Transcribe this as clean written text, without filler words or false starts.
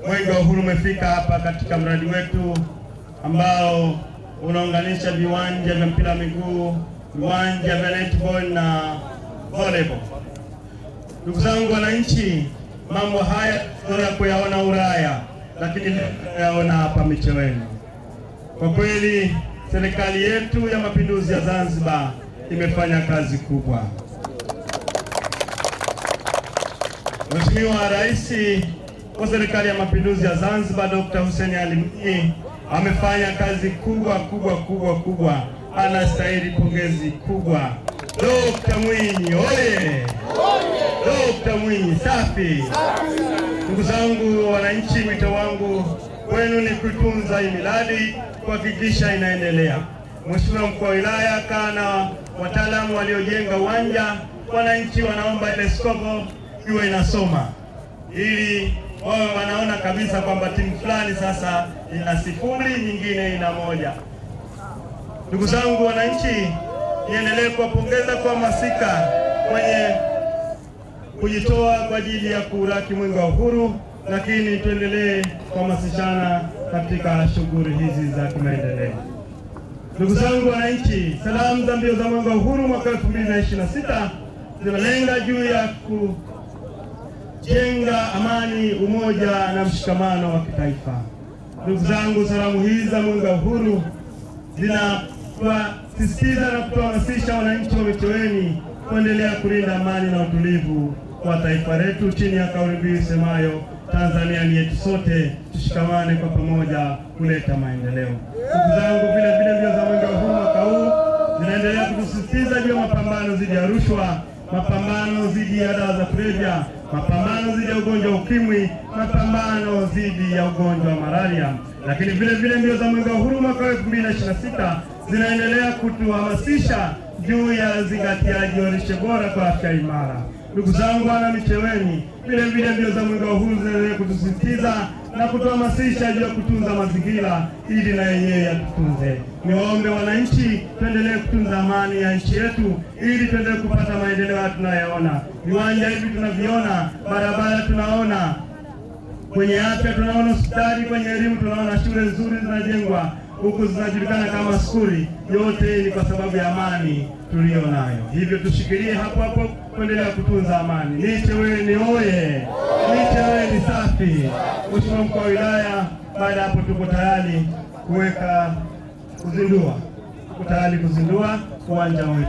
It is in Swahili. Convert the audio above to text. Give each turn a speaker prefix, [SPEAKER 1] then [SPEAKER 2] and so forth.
[SPEAKER 1] Mwenge wa Uhuru umefika hapa katika mradi wetu ambao unaunganisha viwanja vya mpira wa miguu, viwanja vya netball na volleyball. Ndugu zangu wananchi, mambo haya tunaweza kuyaona Ulaya, lakini tunayaona hapa Micheweni. Kwa kweli serikali yetu ya Mapinduzi ya Zanzibar imefanya kazi kubwa. Mheshimiwa Rais wa Serikali ya Mapinduzi ya Zanzibar Dr. Hussein Ali Mwinyi amefanya kazi kubwa. Anastahili pongezi kubwa. Dr. Mwinyi oye! Dr. Mwinyi safi! Ndugu zangu wananchi, wito wangu kwenu ni kutunza hii miradi, kuhakikisha inaendelea. Mheshimiwa Mkuu wa Wilaya kana wataalamu waliojenga uwanja, wananchi wanaomba ile skopo iwe inasoma ili wao wanaona kabisa kwamba timu fulani sasa ina 0, nyingine ina 1. Ndugu zangu wananchi, niendelee kuwapongeza kwa masika kwenye kujitoa kwa ajili ya kuraki Mwenge wa Uhuru, lakini tuendelee kuhamasishana katika shughuli hizi za kimaendeleo. Ndugu zangu wananchi, salamu za mbio za Mwenge wa Uhuru mwaka 2026 zinalenga juu ya kujenga amani, umoja na mshikamano wa kitaifa. Ndugu zangu, salamu hizi za Mwenge wa Uhuru zinasisitiza na kuhamasisha wananchi wa Micheweni kuendelea kulinda amani na utulivu kwa taifa letu chini ya kauli mbiu isemayo Tanzania ni yetu sote, tushikamane kwa pamoja kuleta maendeleo. Ndugu zangu, vile mbio za Mwenge wa Uhuru mwaka huu zinaendelea kutusisitiza juu ya mapambano dhidi ya rushwa, mapambano dhidi ya dawa za kulevya, mapambano dhidi ya ugonjwa wa ukimwi, mapambano dhidi ya ugonjwa wa malaria. Lakini vile mbio za Mwenge wa Uhuru mwaka 2026 zinaendelea kutuhamasisha juu ya zingatiaji wa lishe bora kwa afya imara. Ndugu zangu wana Micheweni, vile mbio za Mwenge wa Uhuru zinaendelea kutusisitiza na kutuhamasisha juu ya kutunza mazingira ili na yenyewe yatutunze. Niwaombe wananchi, tuendelee kutunza amani ya nchi yetu ili tuendelee kupata maendeleo tunayoona. Viwanja hivi tunaviona, barabara tunaona, kwenye afya tunaona hospitali, kwenye elimu tunaona shule nzuri zinajengwa, huku zinajulikana kama skuli. Yote ni kwa sababu ya amani tuliyonayo. Hivyo tushikilie hapo kuendelea kutunza amani. Micheweni oye! Micheweni safi! Mheshimiwa Mkuu wa Wilaya, baada hapo tuko tayari kuzindua uwanja wetu.